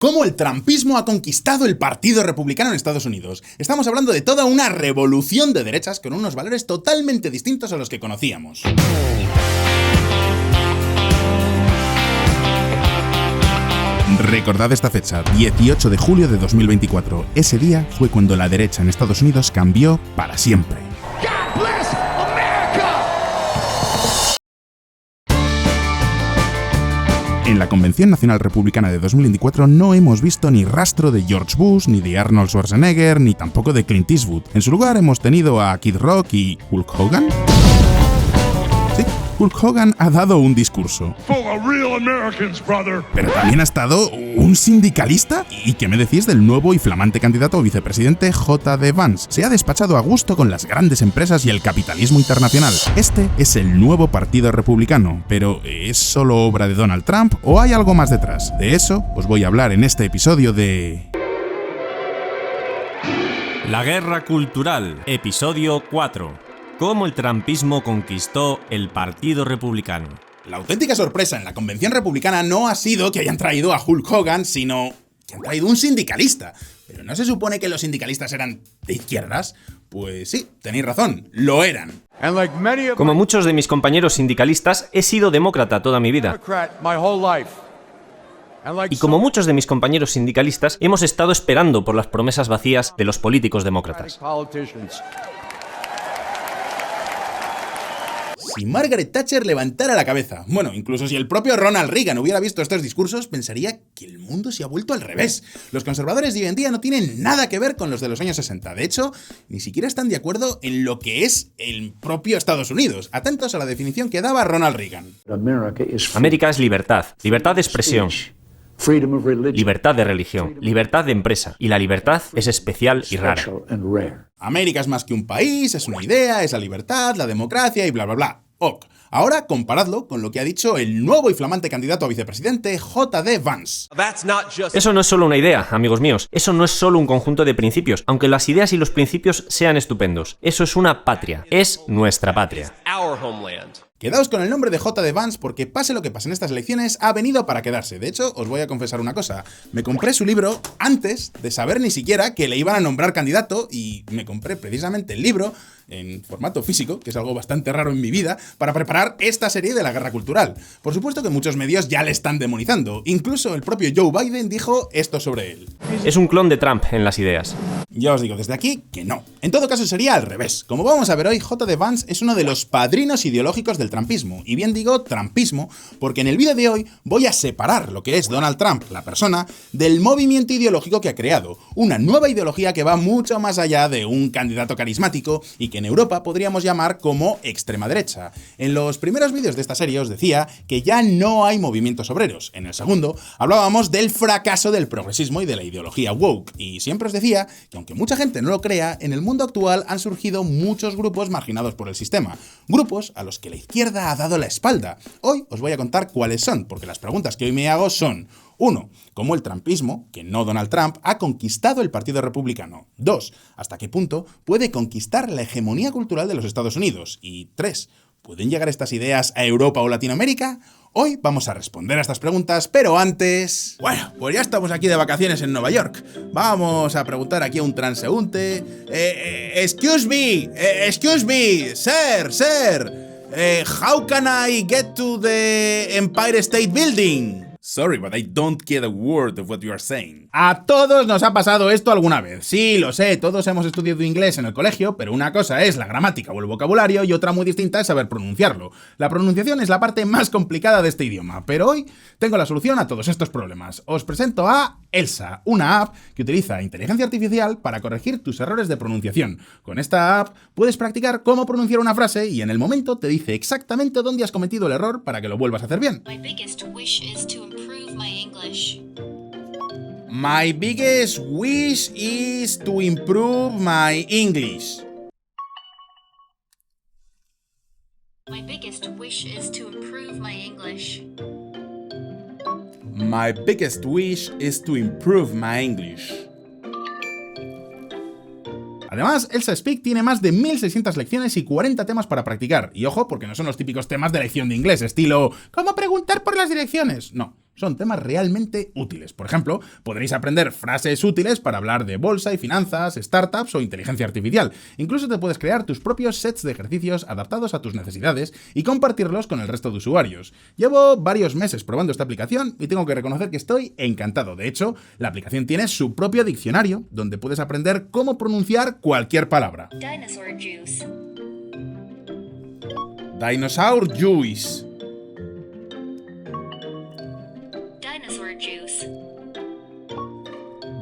Cómo el trumpismo ha conquistado el Partido Republicano en Estados Unidos. Estamos hablando de toda una revolución de derechas con unos valores totalmente distintos a los que conocíamos. Recordad esta fecha, 18 de julio de 2024. Ese día fue cuando la derecha en Estados Unidos cambió para siempre. En la Convención Nacional Republicana de 2024 no hemos visto ni rastro de George Bush, ni de Arnold Schwarzenegger, ni tampoco de Clint Eastwood. En su lugar hemos tenido a Kid Rock y Hulk Hogan. Sí, Hulk Hogan ha dado un discurso. Pero también ha estado un sindicalista. ¿Y qué me decís del nuevo y flamante candidato a vicepresidente J.D. Vance? Se ha despachado a gusto con las grandes empresas y el capitalismo internacional. Este es el nuevo Partido Republicano, pero ¿es solo obra de Donald Trump o hay algo más detrás? De eso os voy a hablar en este episodio de... La Guerra Cultural, episodio 4. Cómo el trumpismo conquistó el Partido Republicano. La auténtica sorpresa en la Convención Republicana no ha sido que hayan traído a Hulk Hogan, sino que han traído un sindicalista. ¿Pero no se supone que los sindicalistas eran de izquierdas? Pues sí, tenéis razón, lo eran. Como muchos de mis compañeros sindicalistas, he sido demócrata toda mi vida. Y como muchos de mis compañeros sindicalistas, hemos estado esperando por las promesas vacías de los políticos demócratas. Si Margaret Thatcher levantara la cabeza, bueno, incluso si el propio Ronald Reagan hubiera visto estos discursos, pensaría que el mundo se ha vuelto al revés. Los conservadores de hoy en día no tienen nada que ver con los de los años 60. De hecho, ni siquiera están de acuerdo en lo que es el propio Estados Unidos. Atentos a la definición que daba Ronald Reagan. América es libertad, libertad de expresión, libertad de religión, libertad de empresa, y la libertad es especial y rara. América es más que un país, es una idea, es la libertad, la democracia y bla bla bla. Ok. Ahora comparadlo con lo que ha dicho el nuevo y flamante candidato a vicepresidente J.D. Vance. Eso no es solo una idea, amigos míos. Eso no es solo un conjunto de principios, aunque las ideas y los principios sean estupendos. Eso es una patria. Es nuestra patria. Quedaos con el nombre de J.D. Vance porque pase lo que pase en estas elecciones, ha venido para quedarse. De hecho, os voy a confesar una cosa. Me compré su libro antes de saber ni siquiera que le iban a nombrar candidato y me compré precisamente el libro en formato físico, que es algo bastante raro en mi vida, para preparar esta serie de la guerra cultural. Por supuesto que muchos medios ya le están demonizando. Incluso el propio Joe Biden dijo esto sobre él. Es un clon de Trump en las ideas. Ya os digo desde aquí que no. En todo caso sería al revés. Como vamos a ver hoy, J.D. Vance es uno de los padrinos ideológicos del trumpismo. Y bien digo trumpismo porque en el vídeo de hoy voy a separar lo que es Donald Trump, la persona, del movimiento ideológico que ha creado. Una nueva ideología que va mucho más allá de un candidato carismático y que en Europa podríamos llamar como extrema derecha. En los primeros vídeos de esta serie os decía que ya no hay movimientos obreros. En el segundo hablábamos del fracaso del progresismo y de la ideología woke. Y siempre os decía que aunque mucha gente no lo crea, en el mundo actual han surgido muchos grupos marginados por el sistema. Grupos a los que la izquierda ha dado la espalda. Hoy os voy a contar cuáles son, porque las preguntas que hoy me hago son: 1. ¿Cómo el trumpismo, que no Donald Trump, ha conquistado el Partido Republicano? 2. ¿Hasta qué punto puede conquistar la hegemonía cultural de los Estados Unidos? Y 3. ¿Pueden llegar estas ideas a Europa o Latinoamérica? Hoy vamos a responder a estas preguntas, pero antes... Bueno, pues ya estamos aquí de vacaciones en Nueva York. Vamos a preguntar aquí a un transeúnte... excuse me, sir, how can I get to the Empire State Building? Sorry, but I don't get a word of what you are saying. A todos nos ha pasado esto alguna vez. Sí, lo sé, todos hemos estudiado inglés en el colegio, pero una cosa es la gramática o el vocabulario y otra muy distinta es saber pronunciarlo. La pronunciación es la parte más complicada de este idioma, pero hoy tengo la solución a todos estos problemas. Os presento a Elsa, una app que utiliza inteligencia artificial para corregir tus errores de pronunciación. Con esta app puedes practicar cómo pronunciar una frase y en el momento te dice exactamente dónde has cometido el error para que lo vuelvas a hacer bien. My biggest wish is to improve my English. My biggest wish is to improve my English. My biggest wish is to improve my English. My biggest wish is to improve my English. Además, Elsa Speak tiene más de 1600 lecciones y 40 temas para practicar. Y ojo, porque no son los típicos temas de lección de inglés, estilo ¿cómo preguntar por las direcciones? No. son temas realmente útiles. Por ejemplo, podréis aprender frases útiles para hablar de bolsa y finanzas, startups o inteligencia artificial. Incluso te puedes crear tus propios sets de ejercicios adaptados a tus necesidades y compartirlos con el resto de usuarios. Llevo varios meses probando esta aplicación y tengo que reconocer que estoy encantado. De hecho, la aplicación tiene su propio diccionario, donde puedes aprender cómo pronunciar cualquier palabra. Dinosaur juice. Dinosaur juice. Dinosaur juice.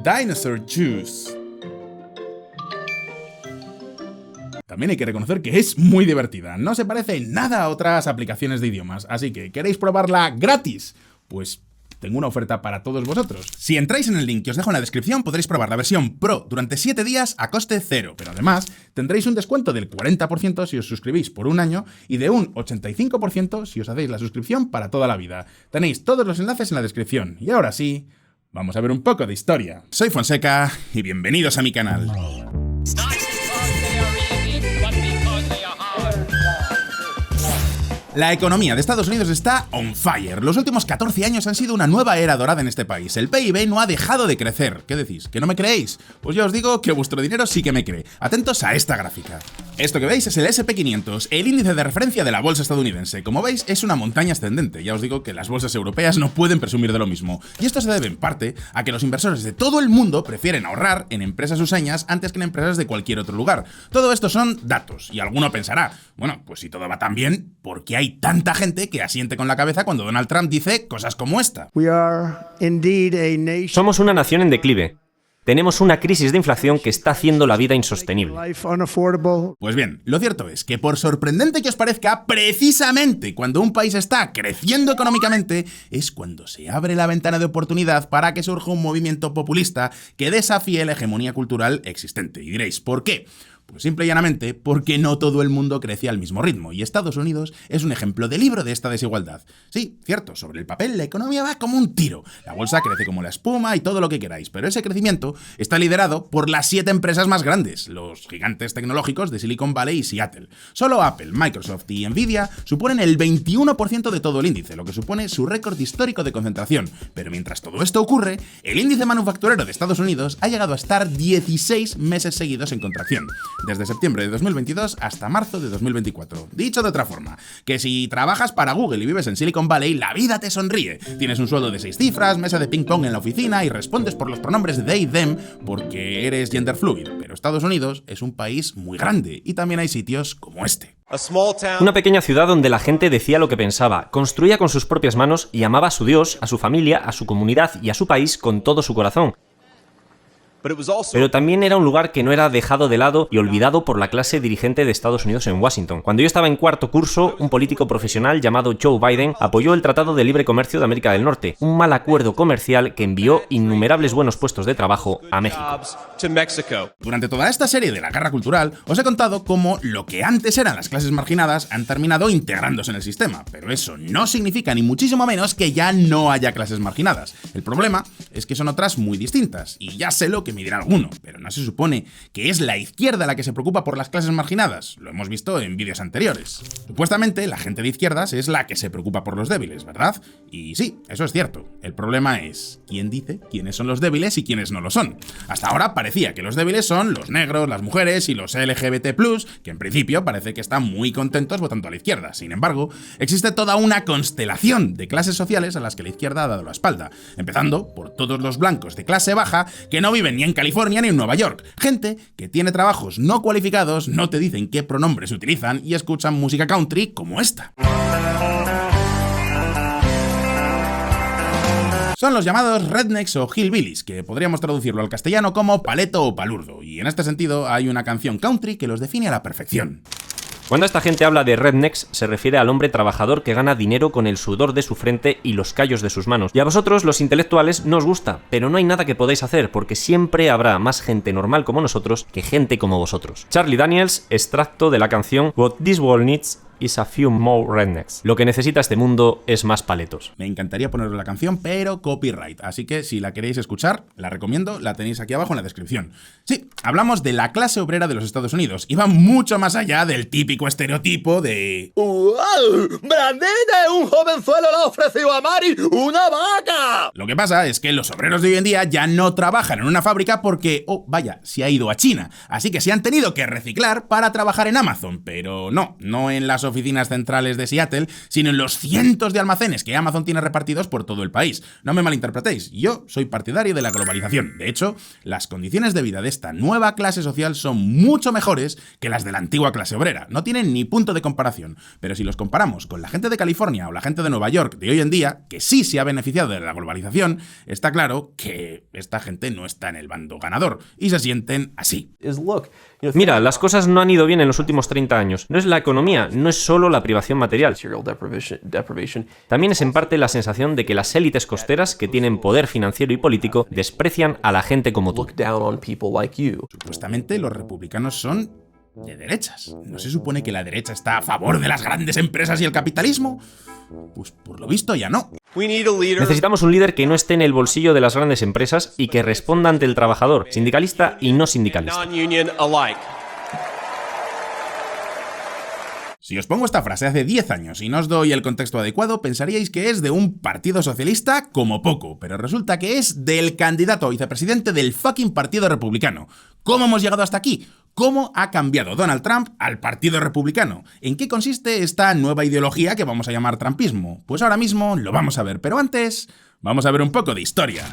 Dinosaur juice. También hay que reconocer que es muy divertida, no se parece nada a otras aplicaciones de idiomas, así que ¿queréis probarla gratis? Pues tengo una oferta para todos vosotros. Si entráis en el link que os dejo en la descripción, podréis probar la versión Pro durante 7 días a coste cero, pero además tendréis un descuento del 40% si os suscribís por un año y de un 85% si os hacéis la suscripción para toda la vida. Tenéis todos los enlaces en la descripción. Y ahora sí, vamos a ver un poco de historia. Soy Fonseca y bienvenidos a mi canal. La economía de Estados Unidos está on fire. Los últimos 14 años han sido una nueva era dorada en este país. El PIB no ha dejado de crecer. ¿Qué decís? ¿Que no me creéis? Pues yo os digo que vuestro dinero sí que me cree. Atentos a esta gráfica. Esto que veis es el SP500, el índice de referencia de la bolsa estadounidense. Como veis, es una montaña ascendente. Ya os digo que las bolsas europeas no pueden presumir de lo mismo. Y esto se debe en parte a que los inversores de todo el mundo prefieren ahorrar en empresas useñas antes que en empresas de cualquier otro lugar. Todo esto son datos. Y alguno pensará, bueno, pues si todo va tan bien, ¿por qué hay tanta gente que asiente con la cabeza cuando Donald Trump dice cosas como esta? Somos una nación en declive. Tenemos una crisis de inflación que está haciendo la vida insostenible. Pues bien, lo cierto es que por sorprendente que os parezca, precisamente cuando un país está creciendo económicamente, es cuando se abre la ventana de oportunidad para que surja un movimiento populista que desafíe la hegemonía cultural existente. Y diréis, ¿por qué? Pues simple y llanamente porque no todo el mundo crece al mismo ritmo, y Estados Unidos es un ejemplo de libro de esta desigualdad. Sí, cierto, sobre el papel la economía va como un tiro, la bolsa crece como la espuma y todo lo que queráis, pero ese crecimiento está liderado por las 7 empresas más grandes, los gigantes tecnológicos de Silicon Valley y Seattle. Solo Apple, Microsoft y Nvidia suponen el 21% de todo el índice, lo que supone su récord histórico de concentración. Pero mientras todo esto ocurre, el índice manufacturero de Estados Unidos ha llegado a estar 16 meses seguidos en contracción, desde septiembre de 2022 hasta marzo de 2024. Dicho de otra forma, que si trabajas para Google y vives en Silicon Valley, la vida te sonríe. Tienes un sueldo de 6 cifras, mesa de ping pong en la oficina y respondes por los pronombres de they, them porque eres gender fluid. Pero Estados Unidos es un país muy grande y también hay sitios como este. Una pequeña ciudad donde la gente decía lo que pensaba, construía con sus propias manos y amaba a su Dios, a su familia, a su comunidad y a su país con todo su corazón. Pero también era un lugar que no era dejado de lado y olvidado por la clase dirigente de Estados Unidos en Washington. Cuando yo estaba en cuarto curso, un político profesional llamado Joe Biden apoyó el Tratado de Libre Comercio de América del Norte, un mal acuerdo comercial que envió innumerables buenos puestos de trabajo a México. Durante toda esta serie de la guerra cultural, os he contado cómo lo que antes eran las clases marginadas han terminado integrándose en el sistema, pero eso no significa ni muchísimo menos que ya no haya clases marginadas. El problema es que son otras muy distintas, y ya sé lo que me dirá alguno, pero ¿no se supone que es la izquierda la que se preocupa por las clases marginadas? Lo hemos visto en vídeos anteriores. Supuestamente, la gente de izquierdas es la que se preocupa por los débiles, ¿verdad? Y sí, eso es cierto. El problema es, ¿quién dice quiénes son los débiles y quiénes no lo son? Hasta ahora parecía que los débiles son los negros, las mujeres y los LGBT+, que en principio parece que están muy contentos votando a la izquierda. Sin embargo, existe toda una constelación de clases sociales a las que la izquierda ha dado la espalda, empezando por todos los blancos de clase baja que no viven ni en California ni en Nueva York. Gente que tiene trabajos no cualificados, no te dicen qué pronombres utilizan y escuchan música country como esta. Son los llamados rednecks o hillbillies, que podríamos traducirlo al castellano como paleto o palurdo, y en este sentido hay una canción country que los define a la perfección. Cuando esta gente habla de rednecks, se refiere al hombre trabajador que gana dinero con el sudor de su frente y los callos de sus manos. Y a vosotros, los intelectuales, no os gusta, pero no hay nada que podáis hacer, porque siempre habrá más gente normal como nosotros que gente como vosotros. Charlie Daniels, extracto de la canción What This World Needs is a few more rednecks. Lo que necesita este mundo es más paletos. Me encantaría poneros la canción, pero copyright. Así que si la queréis escuchar, la recomiendo, la tenéis aquí abajo en la descripción. Sí, hablamos de la clase obrera de los Estados Unidos y va mucho más allá del típico estereotipo de... ¡Wow! ¡Brandine! ¡Un jovenzuelo le ha ofrecido a Mari una vaca! Lo que pasa es que los obreros de hoy en día ya no trabajan en una fábrica porque, oh, vaya, se ha ido a China. Así que se han tenido que reciclar para trabajar en Amazon. Pero no en las oficinas centrales de Seattle, sino en los cientos de almacenes que Amazon tiene repartidos por todo el país. No me malinterpretéis, yo soy partidario de la globalización. De hecho, las condiciones de vida de esta nueva clase social son mucho mejores que las de la antigua clase obrera. No tienen ni punto de comparación. Pero si los comparamos con la gente de California o la gente de Nueva York de hoy en día, que sí se ha beneficiado de la globalización, está claro que esta gente no está en el bando ganador y se sienten así. Mira, las cosas no han ido bien en los últimos 30 años. No es la economía, no es solo la privación material. También es en parte la sensación de que las élites costeras que tienen poder financiero y político desprecian a la gente como tú. Supuestamente los republicanos son de derechas. ¿No se supone que la derecha está a favor de las grandes empresas y el capitalismo? Pues por lo visto ya no. Necesitamos un líder que no esté en el bolsillo de las grandes empresas y que responda ante el trabajador, sindicalista y no sindicalista. Si os pongo esta frase hace 10 años y no os doy el contexto adecuado, pensaríais que es de un partido socialista como poco, pero resulta que es del candidato a vicepresidente del fucking Partido Republicano. ¿Cómo hemos llegado hasta aquí? ¿Cómo ha cambiado Donald Trump al Partido Republicano? ¿En qué consiste esta nueva ideología que vamos a llamar trumpismo? Pues ahora mismo lo vamos a ver, pero antes vamos a ver un poco de historia.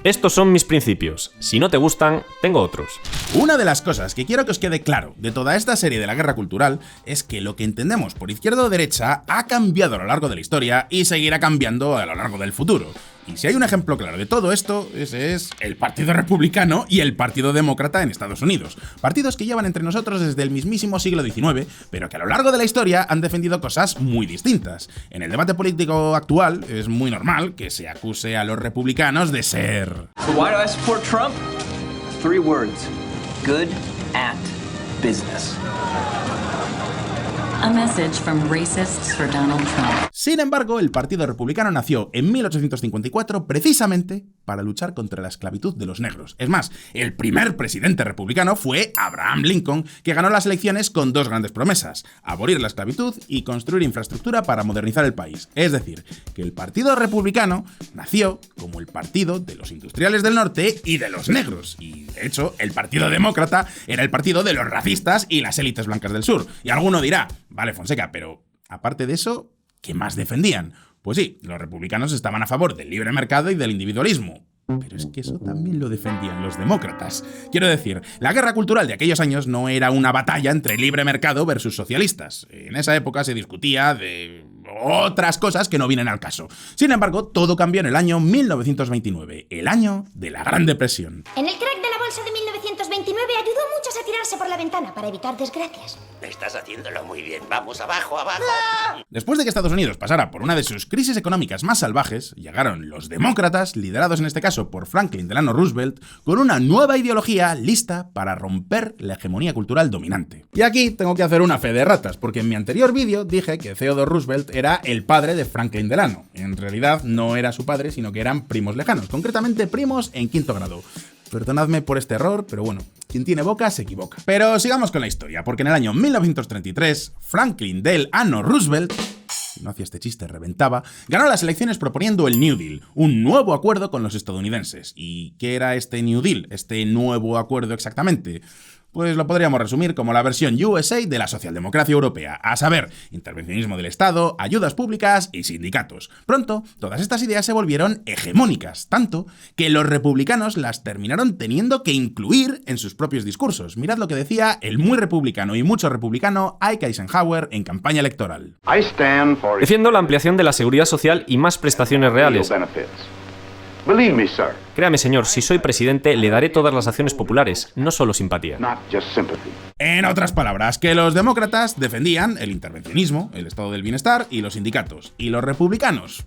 Estos son mis principios. Si no te gustan, tengo otros. Una de las cosas que quiero que os quede claro de toda esta serie de la guerra cultural es que lo que entendemos por izquierda o derecha ha cambiado a lo largo de la historia y seguirá cambiando a lo largo del futuro. Y si hay un ejemplo claro de todo esto, ese es el Partido Republicano y el Partido Demócrata en Estados Unidos. Partidos que llevan entre nosotros desde el mismísimo siglo XIX, pero que a lo largo de la historia han defendido cosas muy distintas. En el debate político actual es muy normal que se acuse a los republicanos de ser... Why do I support Trump? 3 words. Good at business. A message from racists for Donald Trump. Sin embargo, el Partido Republicano nació en 1854 precisamente para luchar contra la esclavitud de los negros. Es más, el primer presidente republicano fue Abraham Lincoln, que ganó las elecciones con 2 grandes promesas: abolir la esclavitud y construir infraestructura para modernizar el país. Es decir, que el Partido Republicano nació como el partido de los industriales del norte y de los negros. Y, de hecho, el Partido Demócrata era el partido de los racistas y las élites blancas del sur. Y alguno dirá, vale, Fonseca, pero aparte de eso, ¿qué más defendían? Pues sí, los republicanos estaban a favor del libre mercado y del individualismo. Pero es que eso también lo defendían los demócratas. Quiero decir, la guerra cultural de aquellos años no era una batalla entre libre mercado versus socialistas. En esa época se discutía de otras cosas que no vienen al caso. Sin embargo, todo cambió en el año 1929, el año de la Gran Depresión. En el crack de la bolsa de 1929 ayudó a muchos a tirarse por la ventana para evitar desgracias. Estás haciéndolo muy bien. Vamos, abajo, abajo. Después de que Estados Unidos pasara por una de sus crisis económicas más salvajes, llegaron los demócratas, liderados en este caso por Franklin Delano Roosevelt, con una nueva ideología lista para romper la hegemonía cultural dominante. Y aquí tengo que hacer una fe de ratas, porque en mi anterior vídeo dije que Theodore Roosevelt era el padre de Franklin Delano. En realidad no era su padre, sino que eran primos lejanos, concretamente primos en 5º grado. Perdonadme por este error, pero bueno, quien tiene boca se equivoca. Pero sigamos con la historia, porque en el año 1933, Franklin Delano Roosevelt, si no hacía este chiste reventaba, ganó las elecciones proponiendo el New Deal, un nuevo acuerdo con los estadounidenses. ¿Y qué era este New Deal, este nuevo acuerdo exactamente? Pues lo podríamos resumir como la versión USA de la socialdemocracia europea, a saber, intervencionismo del Estado, ayudas públicas y sindicatos. Pronto, todas estas ideas se volvieron hegemónicas, tanto que los republicanos las terminaron teniendo que incluir en sus propios discursos. Mirad lo que decía el muy republicano y mucho republicano Ike Eisenhower en campaña electoral. Defiendo la ampliación de la seguridad social y más prestaciones reales. Créame, señor, si soy presidente, le daré todas las acciones populares, no solo simpatía. En otras palabras, que los demócratas defendían el intervencionismo, el estado del bienestar y los sindicatos. ¿Y los republicanos?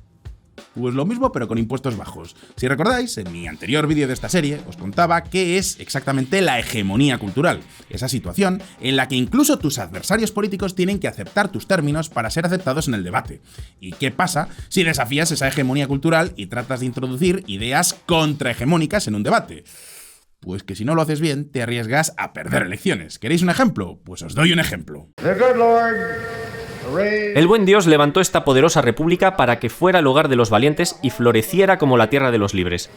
Pues lo mismo pero con impuestos bajos. Si recordáis, en mi anterior vídeo de esta serie os contaba qué es exactamente la hegemonía cultural, esa situación en la que incluso tus adversarios políticos tienen que aceptar tus términos para ser aceptados en el debate. ¿Y qué pasa si desafías esa hegemonía cultural y tratas de introducir ideas contrahegemónicas en un debate? Pues que si no lo haces bien, te arriesgas a perder elecciones. ¿Queréis un ejemplo? Pues os doy un ejemplo. El buen Dios levantó esta poderosa república para que fuera el hogar de los valientes y floreciera como la tierra de los libres.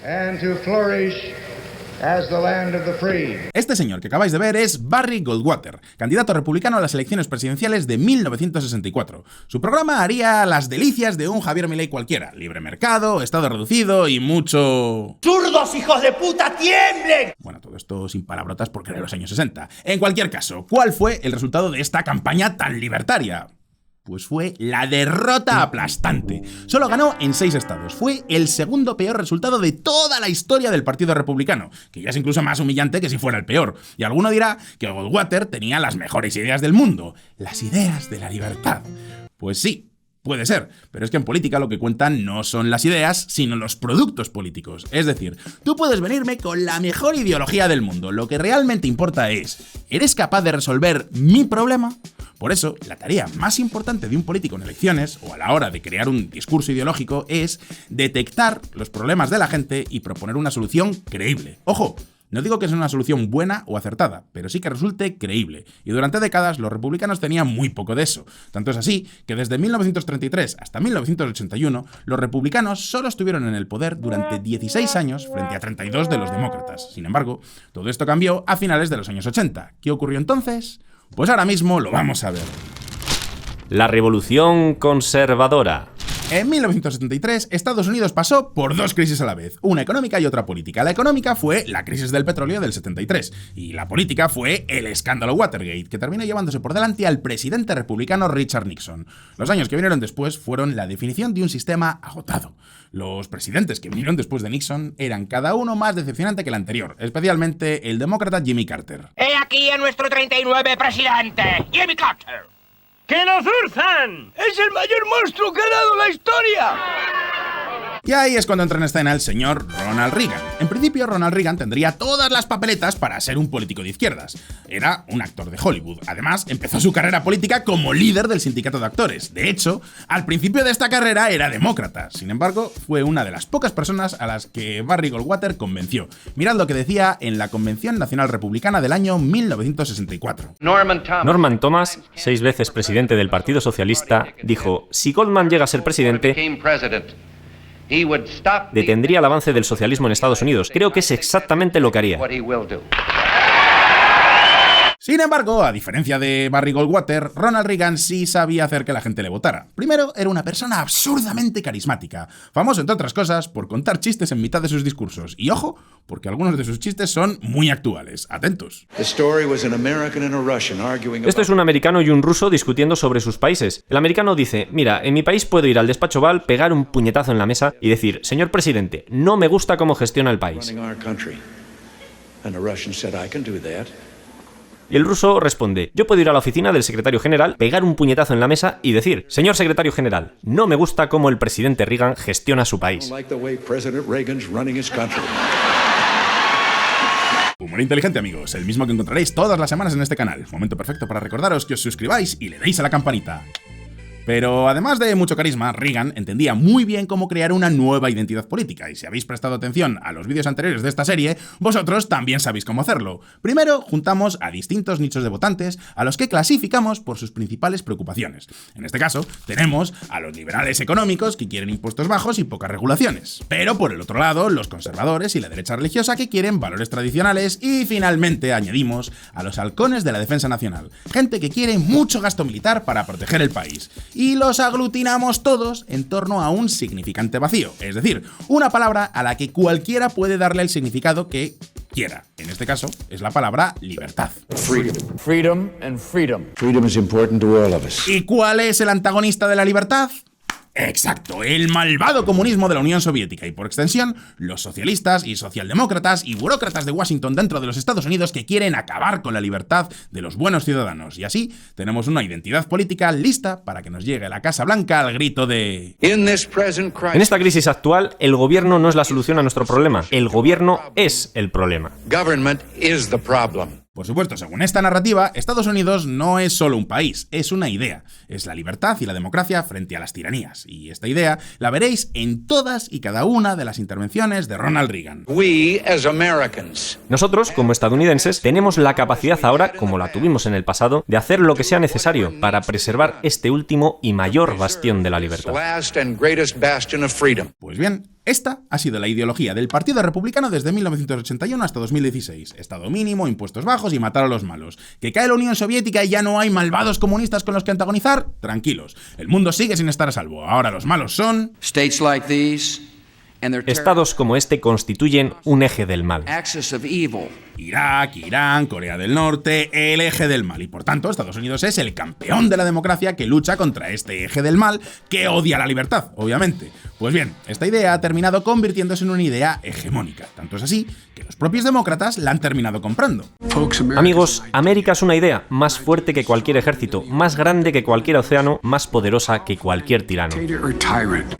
Este señor que acabáis de ver es Barry Goldwater, candidato republicano a las elecciones presidenciales de 1964. Su programa haría las delicias de un Javier Milei cualquiera: libre mercado, estado reducido y mucho... ¡Zurdos, hijos de puta, tiemblen! Bueno, todo esto sin palabrotas porque era los años 60. En cualquier caso, ¿cuál fue el resultado de esta campaña tan libertaria? Pues fue la derrota aplastante. Solo ganó en 6 estados. Fue el segundo peor resultado de toda la historia del Partido Republicano, que ya es incluso más humillante que si fuera el peor. Y alguno dirá que Goldwater tenía las mejores ideas del mundo, las ideas de la libertad. Pues sí. Puede ser, pero es que en política lo que cuentan no son las ideas, sino los productos políticos. Es decir, tú puedes venirme con la mejor ideología del mundo. Lo que realmente importa es, ¿eres capaz de resolver mi problema? Por eso, la tarea más importante de un político en elecciones, o a la hora de crear un discurso ideológico, es detectar los problemas de la gente y proponer una solución creíble. ¡Ojo! No digo que sea una solución buena o acertada, pero sí que resulte creíble. Y durante décadas los republicanos tenían muy poco de eso. Tanto es así que desde 1933 hasta 1981 los republicanos solo estuvieron en el poder durante 16 años frente a 32 de los demócratas. Sin embargo, todo esto cambió a finales de los años 80. ¿Qué ocurrió entonces? Pues ahora mismo lo vamos a ver. La revolución conservadora. En 1973, Estados Unidos pasó por 2 crisis a la vez, una económica y otra política. La económica fue la crisis del petróleo del 73, y la política fue el escándalo Watergate, que terminó llevándose por delante al presidente republicano Richard Nixon. Los años que vinieron después fueron la definición de un sistema agotado. Los presidentes que vinieron después de Nixon eran cada uno más decepcionante que el anterior, especialmente el demócrata Jimmy Carter. ¡He aquí a nuestro 39 presidente, Jimmy Carter! ¡Que nos urzan! ¡Es el mayor monstruo que ha dado la historia! Y ahí es cuando entra en escena el señor Ronald Reagan. En principio, Ronald Reagan tendría todas las papeletas para ser un político de izquierdas. Era un actor de Hollywood. Además, empezó su carrera política como líder del sindicato de actores. De hecho, al principio de esta carrera era demócrata. Sin embargo, fue una de las pocas personas a las que Barry Goldwater convenció. Mirad lo que decía en la Convención Nacional Republicana del año 1964. Norman Thomas, 6 veces presidente del Partido Socialista, dijo: si Goldman llega a ser presidente, detendría el avance del socialismo en Estados Unidos. Creo que es exactamente lo que haría. Sin embargo, a diferencia de Barry Goldwater, Ronald Reagan sí sabía hacer que la gente le votara. Primero, era una persona absurdamente carismática, famoso entre otras cosas por contar chistes en mitad de sus discursos. Y ojo, porque algunos de sus chistes son muy actuales. Atentos. Esto es un americano y un ruso discutiendo sobre sus países. El americano dice: mira, en mi país puedo ir al despacho Oval, pegar un puñetazo en la mesa y decir: señor presidente, no me gusta cómo gestiona el país. Y el ruso responde: yo puedo ir a la oficina del secretario general, pegar un puñetazo en la mesa y decir: señor secretario general, no me gusta cómo el presidente Reagan gestiona su país. Humor inteligente, amigos, el mismo que encontraréis todas las semanas en este canal. Momento perfecto para recordaros que os suscribáis y le deis a la campanita. Pero además de mucho carisma, Reagan entendía muy bien cómo crear una nueva identidad política, y si habéis prestado atención a los vídeos anteriores de esta serie, vosotros también sabéis cómo hacerlo. Primero, juntamos a distintos nichos de votantes a los que clasificamos por sus principales preocupaciones. En este caso, tenemos a los liberales económicos, que quieren impuestos bajos y pocas regulaciones. Pero por el otro lado, los conservadores y la derecha religiosa, que quieren valores tradicionales. Y finalmente añadimos a los halcones de la defensa nacional, gente que quiere mucho gasto militar para proteger el país. Y los aglutinamos todos en torno a un significante vacío, es decir, una palabra a la que cualquiera puede darle el significado que quiera. En este caso, es la palabra libertad. Freedom and freedom. Freedom is important to all of us. ¿Y cuál es el antagonista de la libertad? Exacto, el malvado comunismo de la Unión Soviética y por extensión, los socialistas y socialdemócratas y burócratas de Washington dentro de los Estados Unidos que quieren acabar con la libertad de los buenos ciudadanos. Y así tenemos una identidad política lista para que nos llegue a la Casa Blanca al grito de... En esta crisis actual, el gobierno no es la solución a nuestro problema, el gobierno es el problema. Por supuesto, según esta narrativa, Estados Unidos no es solo un país, es una idea. Es la libertad y la democracia frente a las tiranías. Y esta idea la veréis en todas y cada una de las intervenciones de Ronald Reagan. Nosotros, como estadounidenses, tenemos la capacidad ahora, como la tuvimos en el pasado, de hacer lo que sea necesario para preservar este último y mayor bastión de la libertad. Pues bien, esta ha sido la ideología del Partido Republicano desde 1981 hasta 2016. Estado mínimo, impuestos bajos y matar a los malos. ¿Que cae la Unión Soviética y ya no hay malvados comunistas con los que antagonizar? Tranquilos, el mundo sigue sin estar a salvo. Ahora los malos son... Estados como este constituyen un eje del mal. Irak, Irán, Corea del Norte, el eje del mal. Y por tanto, Estados Unidos es el campeón de la democracia que lucha contra este eje del mal que odia la libertad, obviamente. Pues bien, esta idea ha terminado convirtiéndose en una idea hegemónica. Tanto es así que los propios demócratas la han terminado comprando. Amigos, América es una idea más fuerte que cualquier ejército, más grande que cualquier océano, más poderosa que cualquier tirano.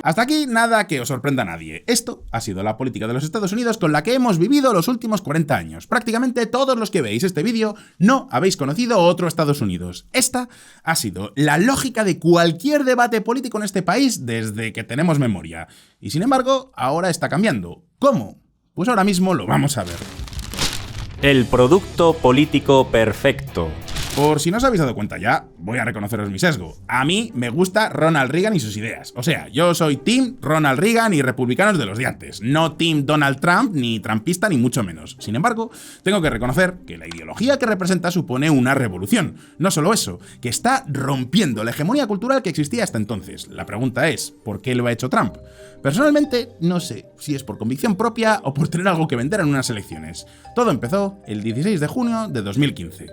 Hasta aquí nada que os sorprenda a nadie. Esto ha sido la política de los Estados Unidos con la que hemos vivido los últimos 40 años. Prácticamente todos los que veis este vídeo no habéis conocido otro Estados Unidos. Esta ha sido la lógica de cualquier debate político en este país desde que tenemos memoria. Y sin embargo, ahora está cambiando. ¿Cómo? Pues ahora mismo lo vamos a ver. El producto político perfecto. Por si no os habéis dado cuenta ya, voy a reconoceros mi sesgo. A mí me gusta Ronald Reagan y sus ideas. O sea, yo soy team Ronald Reagan y republicanos de los de antes. No team Donald Trump, ni trumpista, ni mucho menos. Sin embargo, tengo que reconocer que la ideología que representa supone una revolución. No solo eso, que está rompiendo la hegemonía cultural que existía hasta entonces. La pregunta es, ¿por qué lo ha hecho Trump? Personalmente, no sé si es por convicción propia o por tener algo que vender en unas elecciones. Todo empezó el 16 de junio de 2015.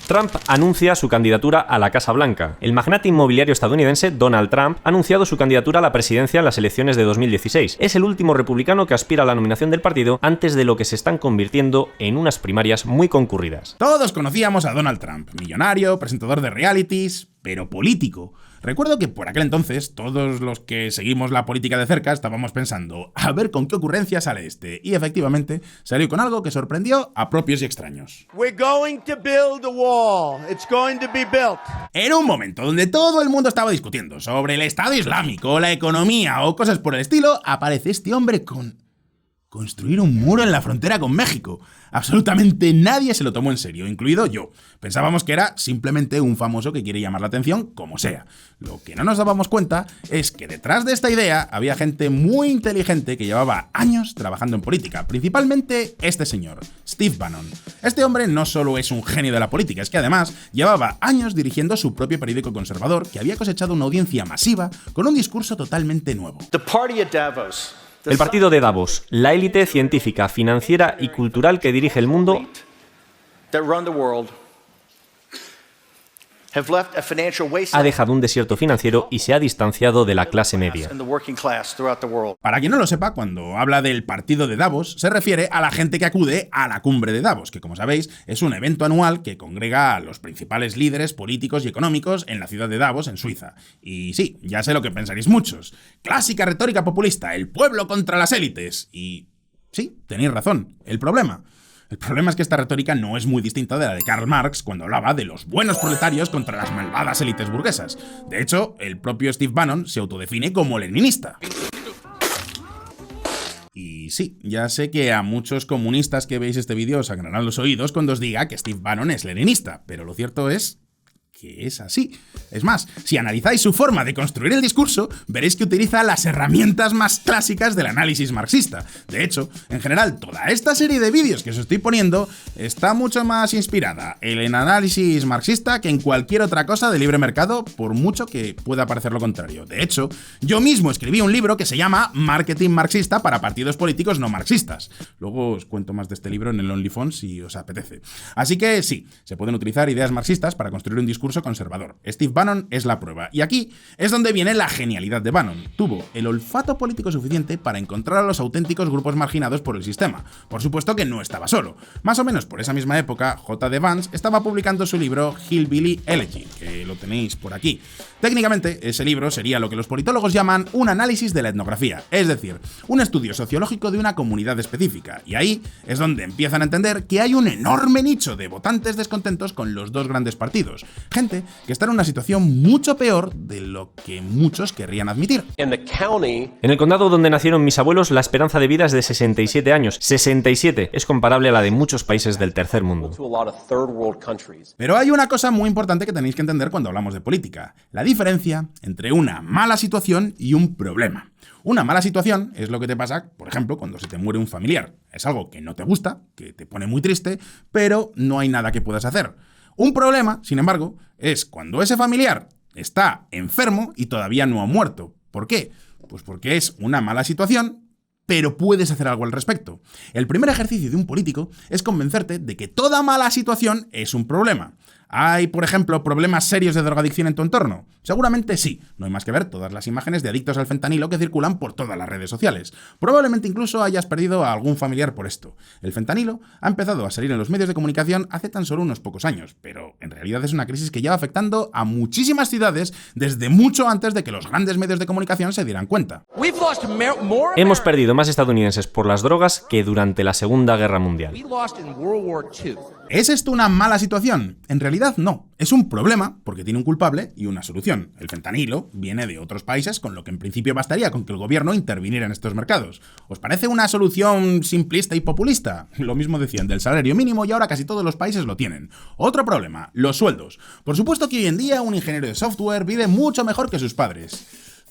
Trump anuncia su candidatura a la Casa Blanca. El magnate inmobiliario estadounidense Donald Trump ha anunciado su candidatura a la presidencia en las elecciones de 2016. Es el último republicano que aspira a la nominación del partido antes de lo que se están convirtiendo en unas primarias muy concurridas. Todos conocíamos a Donald Trump, millonario, presentador de realities, pero político. Recuerdo que por aquel entonces, todos los que seguimos la política de cerca estábamos pensando, a ver con qué ocurrencia sale este. Y efectivamente, salió con algo que sorprendió a propios y extraños. En un momento donde todo el mundo estaba discutiendo sobre el Estado Islámico, la economía o cosas por el estilo, aparece este hombre con... construir un muro en la frontera con México. Absolutamente nadie se lo tomó en serio, incluido yo. Pensábamos que era simplemente un famoso que quiere llamar la atención como sea. Lo que no nos dábamos cuenta es que detrás de esta idea había gente muy inteligente que llevaba años trabajando en política, principalmente este señor, Steve Bannon. Este hombre no solo es un genio de la política, es que además llevaba años dirigiendo su propio periódico conservador que había cosechado una audiencia masiva con un discurso totalmente nuevo. El partido de Davos, la élite científica, financiera y cultural que dirige el mundo, ha dejado un desierto financiero y se ha distanciado de la clase media. Para quien no lo sepa, cuando habla del partido de Davos, se refiere a la gente que acude a la cumbre de Davos, que como sabéis es un evento anual que congrega a los principales líderes políticos y económicos en la ciudad de Davos, en Suiza. Y sí, ya sé lo que pensaréis muchos. Clásica retórica populista, el pueblo contra las élites. Y sí, tenéis razón. El problema es que esta retórica no es muy distinta de la de Karl Marx cuando hablaba de los buenos proletarios contra las malvadas élites burguesas. De hecho, el propio Steve Bannon se autodefine como leninista. Y sí, ya sé que a muchos comunistas que veis este vídeo os sangrarán los oídos cuando os diga que Steve Bannon es leninista, pero lo cierto es que es así. Es más, si analizáis su forma de construir el discurso, veréis que utiliza las herramientas más clásicas del análisis marxista. De hecho, en general, toda esta serie de vídeos que os estoy poniendo está mucho más inspirada en el análisis marxista que en cualquier otra cosa de libre mercado, por mucho que pueda parecer lo contrario. De hecho, yo mismo escribí un libro que se llama Marketing Marxista para partidos políticos no marxistas. Luego os cuento más de este libro en el OnlyFans si os apetece. Así que sí, se pueden utilizar ideas marxistas para construir un discurso discurso conservador. Steve Bannon es la prueba. Y aquí es donde viene la genialidad de Bannon. Tuvo el olfato político suficiente para encontrar a los auténticos grupos marginados por el sistema. Por supuesto que no estaba solo. Más o menos por esa misma época, J.D. Vance estaba publicando su libro Hillbilly Elegy, que lo tenéis por aquí. Técnicamente, ese libro sería lo que los politólogos llaman un análisis de la etnografía, es decir, un estudio sociológico de una comunidad específica. Y ahí es donde empiezan a entender que hay un enorme nicho de votantes descontentos con los dos grandes partidos. Gente que está en una situación mucho peor de lo que muchos querrían admitir. En el condado donde nacieron mis abuelos, la esperanza de vida es de 67 años. 67 es comparable a la de muchos países del tercer mundo. Pero hay una cosa muy importante que tenéis que entender cuando hablamos de política: la diferencia entre una mala situación y un problema. Una mala situación es lo que te pasa, por ejemplo, cuando se te muere un familiar. Es algo que no te gusta, que te pone muy triste, pero no hay nada que puedas hacer. Un problema, sin embargo, es cuando ese familiar está enfermo y todavía no ha muerto. ¿Por qué? Pues porque es una mala situación, pero puedes hacer algo al respecto. El primer ejercicio de un político es convencerte de que toda mala situación es un problema. ¿Hay, por ejemplo, problemas serios de drogadicción en tu entorno? Seguramente sí. No hay más que ver todas las imágenes de adictos al fentanilo que circulan por todas las redes sociales. Probablemente incluso hayas perdido a algún familiar por esto. El fentanilo ha empezado a salir en los medios de comunicación hace tan solo unos pocos años, pero en realidad es una crisis que lleva afectando a muchísimas ciudades desde mucho antes de que los grandes medios de comunicación se dieran cuenta. Hemos perdido más estadounidenses por las drogas que durante la Segunda Guerra Mundial. ¿Es esto una mala situación? En realidad no. Es un problema porque tiene un culpable y una solución. El fentanilo viene de otros países, con lo que en principio bastaría con que el gobierno interviniera en estos mercados. ¿Os parece una solución simplista y populista? Lo mismo decían del salario mínimo y ahora casi todos los países lo tienen. Otro problema, los sueldos. Por supuesto que hoy en día un ingeniero de software vive mucho mejor que sus padres.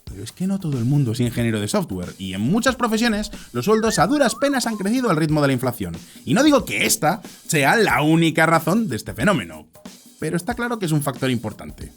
Pero es que no todo el mundo es ingeniero de software, y en muchas profesiones los sueldos a duras penas han crecido al ritmo de la inflación. Y no digo que esta sea la única razón de este fenómeno, pero está claro que es un factor importante.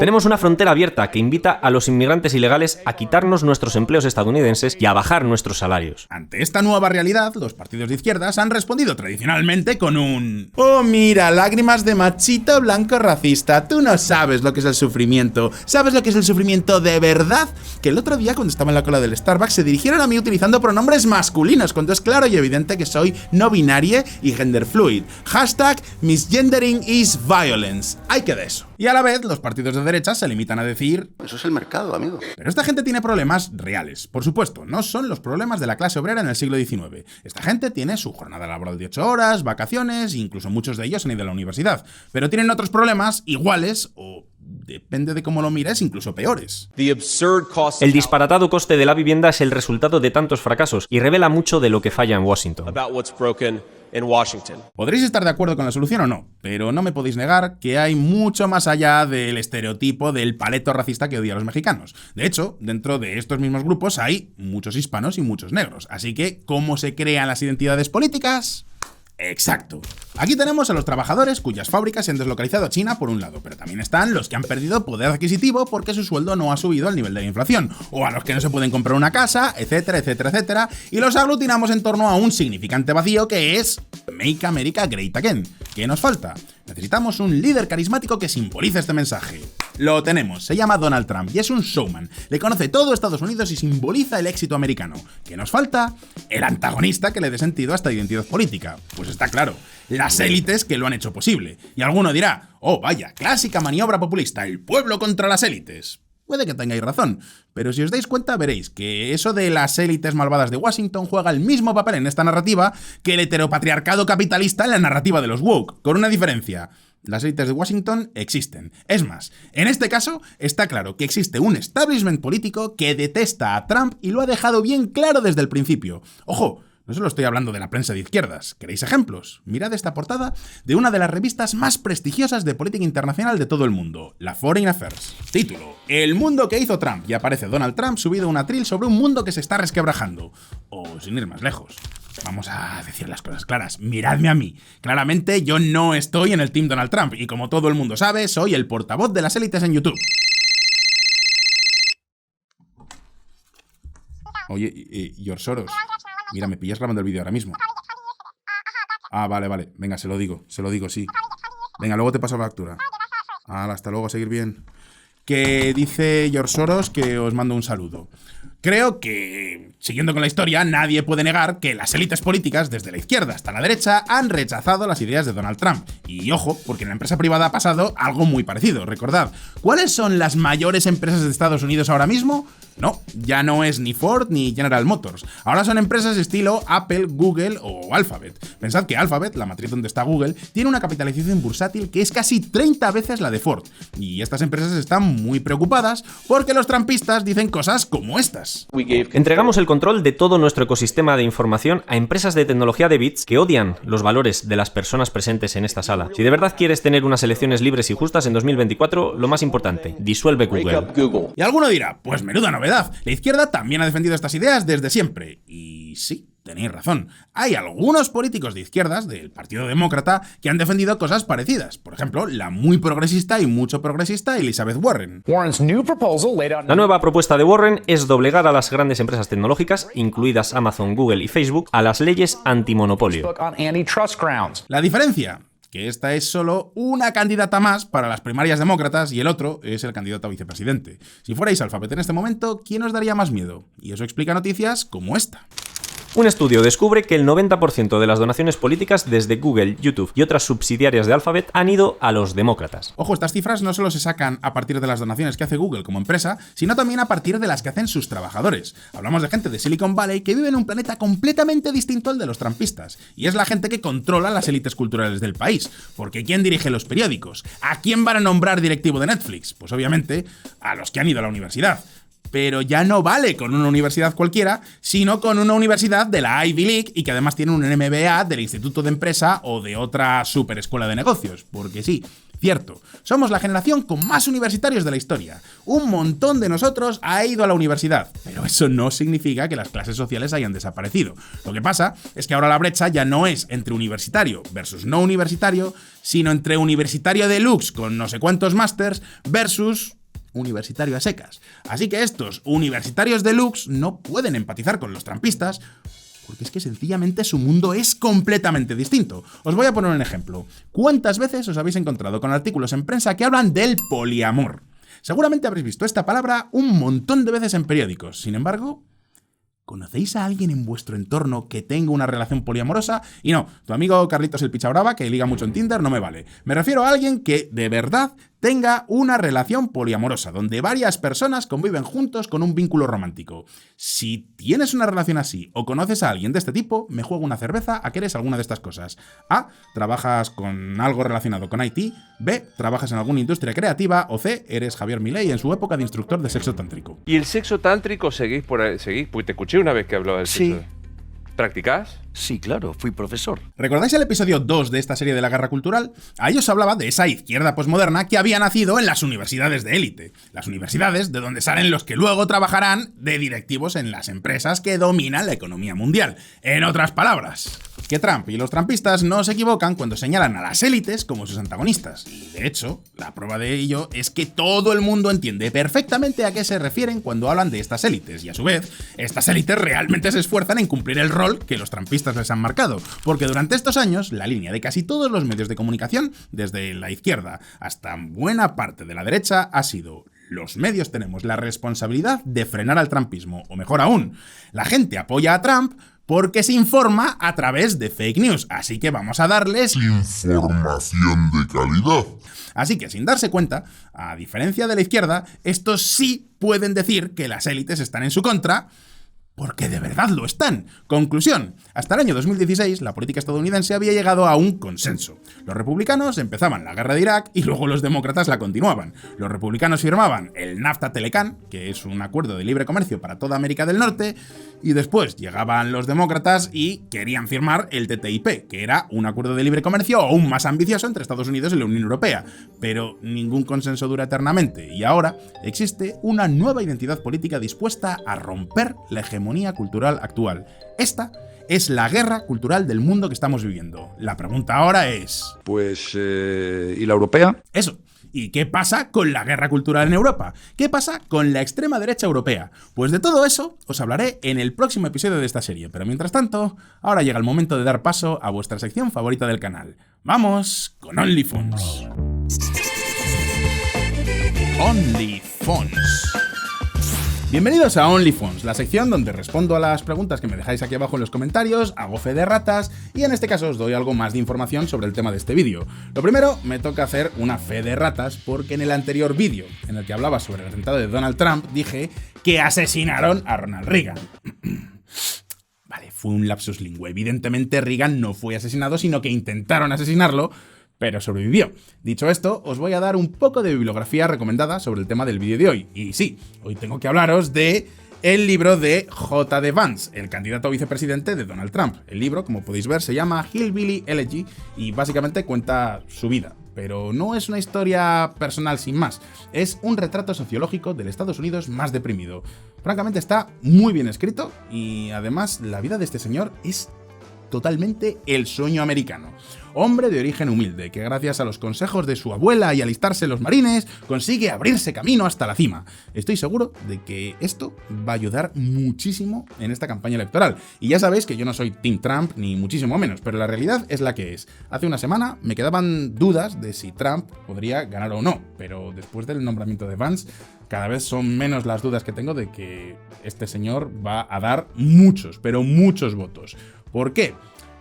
Tenemos una frontera abierta que invita a los inmigrantes ilegales a quitarnos nuestros empleos estadounidenses y a bajar nuestros salarios. Ante esta nueva realidad, los partidos de izquierdas han respondido tradicionalmente con un: oh, mira, lágrimas de machito blanco racista, tú no sabes lo que es el sufrimiento. ¿Sabes lo que es el sufrimiento de verdad? Que el otro día, cuando estaba en la cola del Starbucks, se dirigieron a mí utilizando pronombres masculinos, cuando es claro y evidente que soy no binaria y gender fluid. Hashtag misgendering is violence. Hay que de eso. Y a la vez, los partidos de derecha se limitan a decir: eso es el mercado, amigo. Pero esta gente tiene problemas reales. Por supuesto, no son los problemas de la clase obrera en el siglo XIX. Esta gente tiene su jornada laboral de 8 horas, vacaciones, incluso muchos de ellos han ido a la universidad. Pero tienen otros problemas iguales o, depende de cómo lo mires, incluso peores. El disparatado coste de la vivienda es el resultado de tantos fracasos y revela mucho de lo que falla en Washington. Podréis estar de acuerdo con la solución o no, pero no me podéis negar que hay mucho más allá del estereotipo del paleto racista que odia a los mexicanos. De hecho, dentro de estos mismos grupos hay muchos hispanos y muchos negros. Así que, ¿cómo se crean las identidades políticas? Exacto. Aquí tenemos a los trabajadores cuyas fábricas se han deslocalizado a China por un lado, pero también están los que han perdido poder adquisitivo porque su sueldo no ha subido al nivel de la inflación, o a los que no se pueden comprar una casa, etcétera, etcétera, etcétera, y los aglutinamos en torno a un significante vacío que es Make America Great Again. ¿Qué nos falta? Necesitamos un líder carismático que simbolice este mensaje. Lo tenemos, se llama Donald Trump y es un showman. Le conoce todo Estados Unidos y simboliza el éxito americano. ¿Qué nos falta? El antagonista que le dé sentido a esta identidad política. Pues está claro, las élites que lo han hecho posible. Y alguno dirá: oh vaya, clásica maniobra populista, el pueblo contra las élites. Puede que tengáis razón, pero si os dais cuenta veréis que eso de las élites malvadas de Washington juega el mismo papel en esta narrativa que el heteropatriarcado capitalista en la narrativa de los woke, con una diferencia: las élites de Washington existen. Es más, en este caso está claro que existe un establishment político que detesta a Trump y lo ha dejado bien claro desde el principio. ¡Ojo! No solo estoy hablando de la prensa de izquierdas. ¿Queréis ejemplos? Mirad esta portada de una de las revistas más prestigiosas de política internacional de todo el mundo, la Foreign Affairs. Título: El mundo que hizo Trump. Y aparece Donald Trump subido a un atril sobre un mundo que se está resquebrajando. O sin ir más lejos, vamos a decir las cosas claras. Miradme a mí. Claramente yo no estoy en el team Donald Trump. Y como todo el mundo sabe, soy el portavoz de las élites en YouTube. Oye, George Soros. Mira, me pillas grabando el vídeo ahora mismo. Ah, vale. Venga, se lo digo, sí. Venga, luego te paso la factura. Hasta luego, a seguir bien. Que dice George Soros que os mando un saludo. Creo que, siguiendo con la historia, nadie puede negar que las élites políticas, desde la izquierda hasta la derecha, han rechazado las ideas de Donald Trump. Y ojo, porque en la empresa privada ha pasado algo muy parecido. Recordad, ¿cuáles son las mayores empresas de Estados Unidos ahora mismo? No, ya no es ni Ford ni General Motors. Ahora son empresas estilo Apple, Google o Alphabet. Pensad que Alphabet, la matriz donde está Google, tiene una capitalización bursátil que es casi 30 veces la de Ford. Y estas empresas están muy preocupadas porque los trumpistas dicen cosas como estas. Entregamos el control de todo nuestro ecosistema de información a empresas de tecnología de bits que odian los valores de las personas presentes en esta sala. Si de verdad quieres tener unas elecciones libres y justas en 2024, lo más importante, disuelve Google. Y alguno dirá, pues menuda novedad, la izquierda también ha defendido estas ideas desde siempre. Y sí, tenéis razón. Hay algunos políticos de izquierdas, del Partido Demócrata, que han defendido cosas parecidas. Por ejemplo, la muy progresista y mucho progresista Elizabeth Warren. La nueva propuesta de Warren es doblegar a las grandes empresas tecnológicas, incluidas Amazon, Google y Facebook, a las leyes antimonopolio. La diferencia, que esta es solo una candidata más para las primarias demócratas y el otro es el candidato a vicepresidente. Si fuerais Alphabet en este momento, ¿quién os daría más miedo? Y eso explica noticias como esta. Un estudio descubre que el 90% de las donaciones políticas desde Google, YouTube y otras subsidiarias de Alphabet han ido a los demócratas. Ojo, estas cifras no solo se sacan a partir de las donaciones que hace Google como empresa, sino también a partir de las que hacen sus trabajadores. Hablamos de gente de Silicon Valley que vive en un planeta completamente distinto al de los trumpistas. Y es la gente que controla las élites culturales del país. Porque ¿quién dirige los periódicos? ¿A quién van a nombrar directivo de Netflix? Pues obviamente a los que han ido a la universidad. Pero ya no vale con una universidad cualquiera, sino con una universidad de la Ivy League y que además tiene un MBA del Instituto de Empresa o de otra superescuela de negocios. Porque sí, cierto, somos la generación con más universitarios de la historia. Un montón de nosotros ha ido a la universidad, pero eso no significa que las clases sociales hayan desaparecido. Lo que pasa es que ahora la brecha ya no es entre universitario versus no universitario, sino entre universitario deluxe con no sé cuántos másters versus universitario a secas. Así que estos universitarios deluxe no pueden empatizar con los trumpistas porque es que sencillamente su mundo es completamente distinto. Os voy a poner un ejemplo. ¿Cuántas veces os habéis encontrado con artículos en prensa que hablan del poliamor? Seguramente habréis visto esta palabra un montón de veces en periódicos. Sin embargo, ¿conocéis a alguien en vuestro entorno que tenga una relación poliamorosa? Y no, tu amigo Carlitos el Picha Brava, que liga mucho en Tinder, no me vale. Me refiero a alguien que, de verdad, tenga una relación poliamorosa, donde varias personas conviven juntos con un vínculo romántico. Si tienes una relación así o conoces a alguien de este tipo, me juego una cerveza a que eres alguna de estas cosas. A, trabajas con algo relacionado con IT. B, trabajas en alguna industria creativa. O C, eres Javier Milei en su época de instructor de sexo tántrico. ¿Y el sexo tántrico seguís por ahí? Porque te escuché una vez que hablaba del sexo. Sí. ¿Practicás? Sí, claro, fui profesor. ¿Recordáis el episodio 2 de esta serie de la guerra cultural? Ahí os hablaba de esa izquierda posmoderna que había nacido en las universidades de élite. Las universidades de donde salen los que luego trabajarán de directivos en las empresas que dominan la economía mundial. En otras palabras, que Trump y los trumpistas no se equivocan cuando señalan a las élites como sus antagonistas. Y de hecho, la prueba de ello es que todo el mundo entiende perfectamente a qué se refieren cuando hablan de estas élites. Y a su vez, estas élites realmente se esfuerzan en cumplir el rol que los trumpistas les han marcado, porque durante estos años la línea de casi todos los medios de comunicación, desde la izquierda hasta buena parte de la derecha, ha sido: los medios tenemos la responsabilidad de frenar al trumpismo, o mejor aún, la gente apoya a Trump porque se informa a través de fake news, así que vamos a darles información de calidad. Así que, sin darse cuenta, a diferencia de la izquierda, estos sí pueden decir que las élites están en su contra, porque de verdad lo están. Conclusión: hasta el año 2016 la política estadounidense había llegado a un consenso. Los republicanos empezaban la guerra de Irak y luego los demócratas la continuaban. Los republicanos firmaban el NAFTA-Telecan, que es un acuerdo de libre comercio para toda América del Norte, y después llegaban los demócratas y querían firmar el TTIP, que era un acuerdo de libre comercio aún más ambicioso entre Estados Unidos y la Unión Europea. Pero ningún consenso dura eternamente, y ahora existe una nueva identidad política dispuesta a romper la hegemonía cultural actual. Esta es la guerra cultural del mundo que estamos viviendo. La pregunta ahora es... ¿y la europea? Eso. ¿Y qué pasa con la guerra cultural en Europa? ¿Qué pasa con la extrema derecha europea? Pues de todo eso os hablaré en el próximo episodio de esta serie. Pero mientras tanto, ahora llega el momento de dar paso a vuestra sección favorita del canal. ¡Vamos con OnlyFans! OnlyFons. Bienvenidos a OnlyFons, la sección donde respondo a las preguntas que me dejáis aquí abajo en los comentarios, hago fe de ratas y en este caso os doy algo más de información sobre el tema de este vídeo. Lo primero, me toca hacer una fe de ratas porque en el anterior vídeo, en el que hablaba sobre el atentado de Donald Trump, dije que asesinaron a Ronald Reagan. Vale, fue un lapsus lingüe. Evidentemente Reagan no fue asesinado, sino que intentaron asesinarlo, pero sobrevivió. Dicho esto, os voy a dar un poco de bibliografía recomendada sobre el tema del vídeo de hoy. Y sí, hoy tengo que hablaros de el libro de J.D. Vance, el candidato a vicepresidente de Donald Trump. El libro, como podéis ver, se llama Hillbilly Elegy y básicamente cuenta su vida. Pero no es una historia personal sin más, es un retrato sociológico del Estados Unidos más deprimido. Francamente está muy bien escrito y además la vida de este señor es totalmente el sueño americano. Hombre de origen humilde, que gracias a los consejos de su abuela y alistarse en los marines, consigue abrirse camino hasta la cima. Estoy seguro de que esto va a ayudar muchísimo en esta campaña electoral. Y ya sabéis que yo no soy Team Trump, ni muchísimo menos, pero la realidad es la que es. Hace una semana me quedaban dudas de si Trump podría ganar o no, pero después del nombramiento de Vance, cada vez son menos las dudas que tengo de que este señor va a dar muchos, pero muchos votos. ¿Por qué?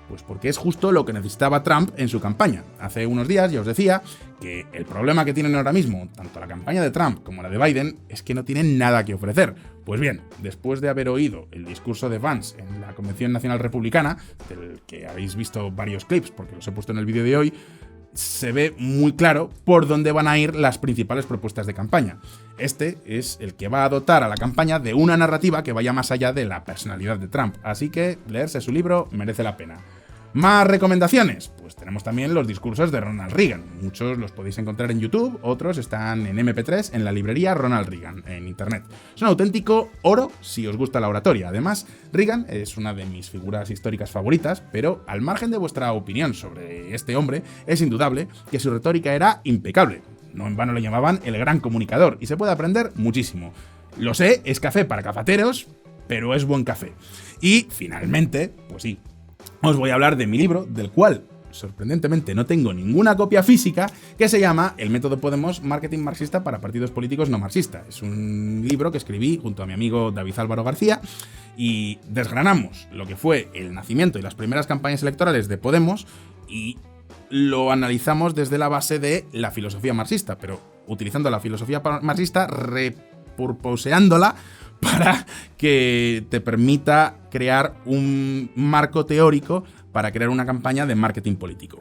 Pues porque es justo lo que necesitaba Trump en su campaña. Hace unos días ya os decía que el problema que tienen ahora mismo, tanto la campaña de Trump como la de Biden, es que no tienen nada que ofrecer. Pues bien, después de haber oído el discurso de Vance en la Convención Nacional Republicana, del que habéis visto varios clips porque los he puesto en el vídeo de hoy, se ve muy claro por dónde van a ir las principales propuestas de campaña. Este es el que va a dotar a la campaña de una narrativa que vaya más allá de la personalidad de Trump, así que leerse su libro merece la pena. ¿Más recomendaciones? Pues tenemos también los discursos de Ronald Reagan. Muchos los podéis encontrar en YouTube, otros están en MP3 en la librería Ronald Reagan en internet. Es un auténtico oro si os gusta la oratoria. Además, Reagan es una de mis figuras históricas favoritas, pero al margen de vuestra opinión sobre este hombre, es indudable que su retórica era impecable. No en vano lo llamaban el gran comunicador y se puede aprender muchísimo. Lo sé, es café para cafeteros, pero es buen café. Y finalmente, pues sí, os voy a hablar de mi libro, del cual, sorprendentemente, no tengo ninguna copia física, que se llama El método Podemos, marketing marxista para partidos políticos no marxistas. Es un libro que escribí junto a mi amigo David Álvaro García y desgranamos lo que fue el nacimiento y las primeras campañas electorales de Podemos y lo analizamos desde la base de la filosofía marxista, pero utilizando la filosofía marxista, repurposeándola para que te permita crear un marco teórico para crear una campaña de marketing político.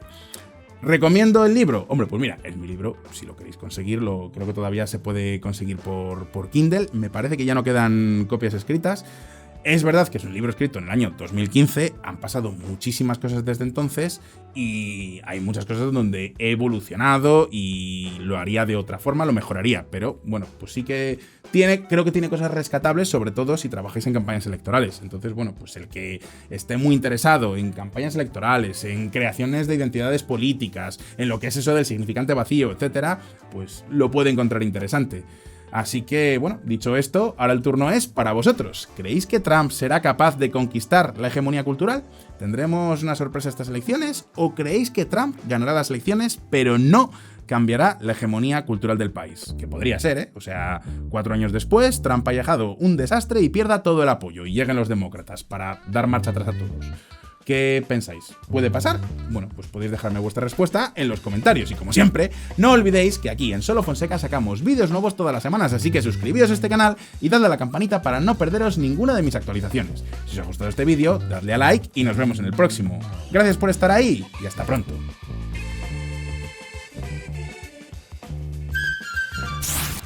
¿Recomiendo el libro? Hombre, pues mira, es mi libro, si lo queréis conseguir, creo que todavía se puede conseguir por Kindle, me parece que ya no quedan copias escritas. Es verdad que es un libro escrito en el año 2015, han pasado muchísimas cosas desde entonces y hay muchas cosas donde he evolucionado y lo haría de otra forma, lo mejoraría, pero bueno, pues sí que creo que tiene cosas rescatables, sobre todo si trabajáis en campañas electorales. Entonces, bueno, pues el que esté muy interesado en campañas electorales, en creaciones de identidades políticas, en lo que es eso del significante vacío, etcétera, pues lo puede encontrar interesante. Así que, bueno, dicho esto, ahora el turno es para vosotros. ¿Creéis que Trump será capaz de conquistar la hegemonía cultural? ¿Tendremos una sorpresa estas elecciones? ¿O creéis que Trump ganará las elecciones, pero no cambiará la hegemonía cultural del país? Que podría ser, ¿eh? O sea, 4 años después, Trump haya dejado un desastre y pierda todo el apoyo y lleguen los demócratas para dar marcha atrás a todos. ¿Qué pensáis? ¿Puede pasar? Bueno, pues podéis dejarme vuestra respuesta en los comentarios y como siempre, no olvidéis que aquí en Solo Fonseca sacamos vídeos nuevos todas las semanas, así que suscribíos a este canal y dadle a la campanita para no perderos ninguna de mis actualizaciones. Si os ha gustado este vídeo, dadle a like y nos vemos en el próximo. Gracias por estar ahí y hasta pronto.